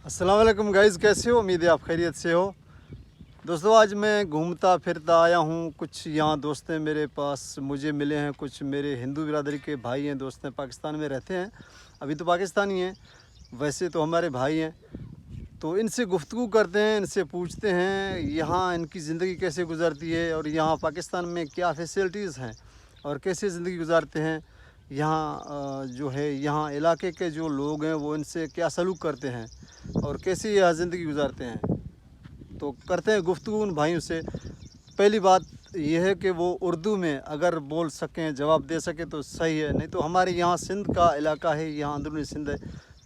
अस्सलाम वालेकुम गाइज़, कैसे हो? उम्मीद है आप खैरियत से हो। दोस्तों, आज मैं घूमता फिरता आया हूँ। कुछ यहाँ दोस्त हैं मेरे पास, मुझे मिले हैं। कुछ मेरे हिंदू बिरादरी के भाई हैं, दोस्त हैं, पाकिस्तान में रहते हैं। अभी तो पाकिस्तानी हैं, वैसे तो हमारे भाई हैं। तो इनसे गुफ्तगू करते हैं, इनसे पूछते हैं यहाँ इनकी ज़िंदगी कैसे गुजरती है और यहाँ पाकिस्तान में क्या फैसिलिटीज़ हैं और कैसे ज़िंदगी गुजारते हैं। यहाँ जो है यहाँ इलाके के जो लोग हैं वो इनसे क्या सलूक करते हैं और कैसे यहाँ ज़िंदगी गुजारते हैं। तो करते हैं गुफ्तगू उन भाइयों से। पहली बात यह है कि वो उर्दू में अगर बोल सकें, जवाब दे सकें तो सही है, नहीं तो हमारे यहाँ सिंध का इलाका है, यहाँ अंदरूनी सिंध है,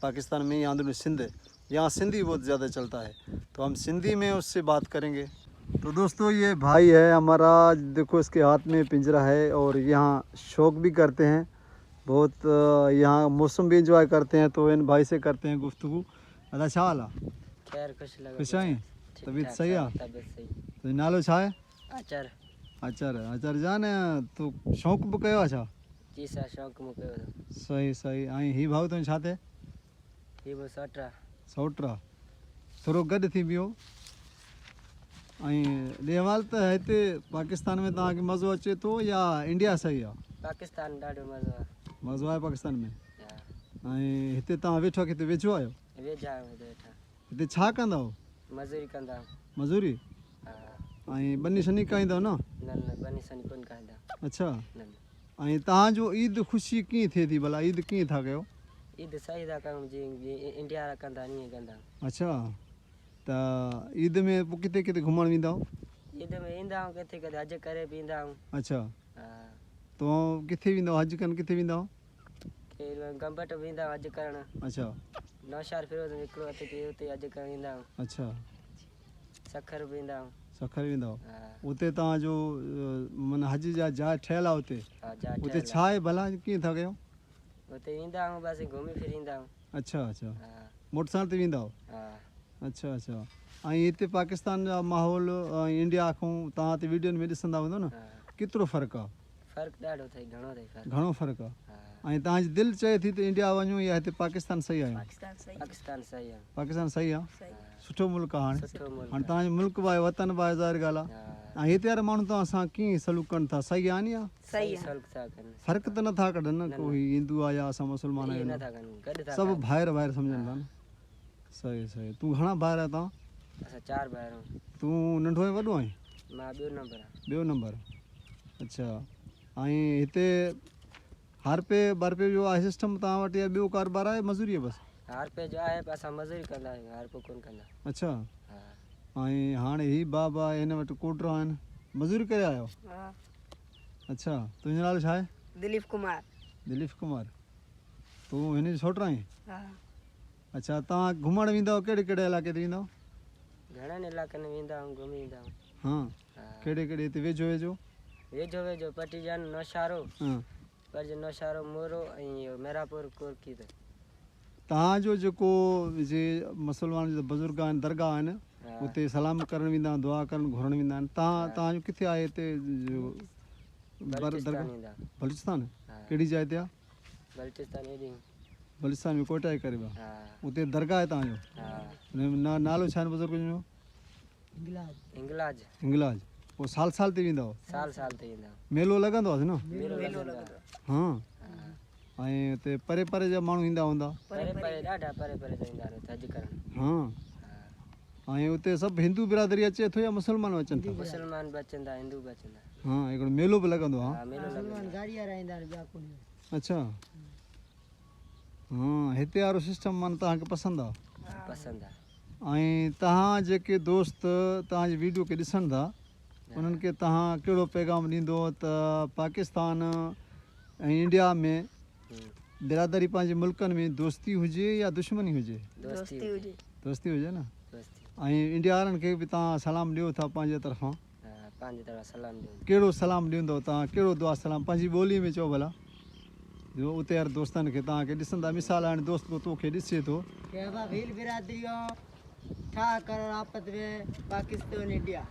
पाकिस्तान में यहाँ अंदरूनी सिंध है, यहाँ सिंधी बहुत ज़्यादा चलता है, तो हम सिंधी में उससे बात करेंगे। तो दोस्तों, ये भाई है हमारा, देखो इसके हाथ में पिंजरा है और यहाँ शौक़ भी करते हैं बहुत, यहाँ मौसम भी इंजॉय करते हैं। तो इन भाई से करते हैं गुफ्तगू। अदा छा हाल आहे? खैर खुश आहीं? तबीयत सही आहे? तो नालो छा आहे? अचर अचर जान, तूं शौक़ु बि कयो आहे छा? जी सर, शौक़ मूं कयो अथव। सही सही। ऐं हीउ भाउ तुंहिंजो छा थिए? हीउ बि सौट सौट। थोरो गॾु थी बीहो। ऐं ॾेवाल त हिते पाकिस्तान में तव्हांखे मज़ो अचे थो या इंडिया सही आहे? पाकिस्तान ॾाढो मज़ो आहे। मज़ो आहे पाकिस्तान में? ऐं हिते तव्हां वेठो किथे वेझो आहियो? वेझा आहियूं वेठा। हिते छा कंदा हो? मज़ूरी कंदा आहियूं। मज़ूरी? ऐं बनी शनी खाईंदव न? न बनी सनी कोन खाईंदा। अच्छा। न ऐं तव्हांजो ईद ख़ुशी कीअं थिए थी भला? ईद कीअं था कयो? ईद सही था कयूं, जीअं इंडिया वारा कंदा ईअं कंदा। अच्छा, त ईद में पोइ किथे किथे घुमणु वेंदा आहियो? ईद में ईंदा आहियूं, किथे किथे हज करे बि ईंदा आहियूं। अच्छा, तो किथे वेंदा हज कनि? किथे वेंदा आहियो? गंबट बि ईंदा हज करणु। अच्छा। नौशार फिरोज हिकिड़ो हुते हज करणु ईंदा आहियूं। अच्छा। सखर बि ईंदा आहियूं। सखर वेंदा आहियो? उते तव्हांजो माना हज जा जाइ ठहियलु आहे उते? उते छा आहे भला, कीअं था कयो? उते ईंदा आहियूं, बसि घुमी फिरी ईंदा आहियूं। अच्छा अच्छा। मोटरसाइकिल ते वेंदा आहियो? अच्छा अच्छा। ऐं हिते पाकिस्तान जा माहौल इंडिया खां तव्हां ते वीडियोनि में ॾिसंदा हूंदव न, केतिरो फ़र्क़ु आहे? फ़र्क़ु ॾाढो अथई, घणो अथई फ़र्क़ु। घणो फ़र्क़ु आहे? ऐं तव्हांजी दिलि चए थी त इंडिया वञूं या हिते पाकिस्तान सही आहे? पाकिस्तान सही आहे। पाकिस्तान सही आहे? सुठो मुल्क आहे हाणे? सुठो मुल्क हाणे तव्हांजो मुल्क बि आहे, वतन बि आहे, ज़ाहिर ॻाल्हि आहे। ऐं हिते वारा माण्हू तव्हां सां कीअं सलूक कनि था? सही आहे नी? या सही सलूक था कनि। फ़र्क़ु त नथा कढनि न, कोई हिंदू आहे या असां मुस्लमान आहियूं? नथा कनि, गॾु था सभु भाइर भाइर सम्झनि था न। सही सही। तूं घणा भाइर आहे तव्हां? असां 4 भाइर आहियूं। तूं नंढो ऐं वॾो आहीं? मां ॿियो नंबर आहे। ॿियो नंबर? अच्छा। ऐं हिते हर पे बरपे जो आहे सिस्टम तव्हां वटि या ॿियो कारोबार आहे, मज़ूरी बसि? हर पे जो आहे, असां मज़ूरी कंदा आहियूं, हर को कोन कंदा। अच्छा। ऐं हाणे ही बाबा हिन वटि कोटरा आहिनि, मज़ूरी करे आहियो? अच्छा। तुंहिंजो नालो छा आहे? दिलीप कुमार। दिलीप कुमार। तूं हिन जो छोकिरो आहीं? अच्छा। तव्हां घुमणु वेंदा आहियो, कहिड़े कहिड़े इलाइक़े ते वेंदा आहियो? घणनि इलाइक़नि में वेंदा आहियूं, घुमी ईंदा आहियूं। हाँ। कहिड़े कहिड़े हिते वेझो वेझो? वेझो पटीजन, नौशारो, परज नौशारो, मोरो ऐं मेरापुर कोरकी। तव्हांजो जेको जे मुसलमान जो बुज़ुर्ग आहिनि, दरगाह आहिनि, उते सलाम करणु वेंदा आहिनि, दुआ करणु घुरणु वेंदा आहिनि। तव्हांजो किथे आहे हिते जो दरगाह? बलूचिस्तान? कहिड़ी जाइ ते आहे? बलूचिस्तान में कोटा जे क़रीब आहे, उते दरगाह आहे तव्हांजो? नालो छा आहे बुज़ुर्ग जो? हिंगलाज। पोइ साल ते वेंदा हो? साल ते वेंदा आहियूं। मेलो लॻंदो आहे न? मेलो लॻंदो आहे। हाँ। ऐं हुते परे परे जा माण्हू ईंदा हूंदा? ॾाढा परे जा ईंदा आहिनि हज करणु। हाँ। ऐं हुते सभु हिंदू बिरादरी अचे थो या मुसलमान अचनि था? मुसलमान बि अचनि था, हिंदू बि अचनि था। हाँ, हिकिड़ो मेलो बि लॻंदो आहे? अच्छा। हाँ, हिते वारो सिस्टम माना तव्हांखे पसंदि आहे? पसंदि आहे। ऐं तव्हां जेके दोस्त तव्हांजी वीडियो खे ॾिसनि था, उन्हनि खे तव्हां कहिड़ो पैगाम ॾींदो त पाकिस्तान ऐं इंडिया में बिरादरी पंहिंजे मुल्कनि में दोस्ती हुजे या दुश्मनी हुजे? दोस्ती हुजे न। ऐं इंडिया वारनि खे बि तव्हां सलाम ॾियो था पंहिंजे तरफ़ां? सलाम ॾियो। कहिड़ो सलाम ॾींदव तव्हां? कहिड़ो दुआ सलाम पंहिंजी ॿोलीअ में चओ भला, जो उते वारे दोस्तनि खे तव्हांखे ॾिसंदा? मिसाल हाणे दोस्त को तोखे ॾिसे थो, बिरादरी छा करणु आपस में पाकिस्तान इंडिया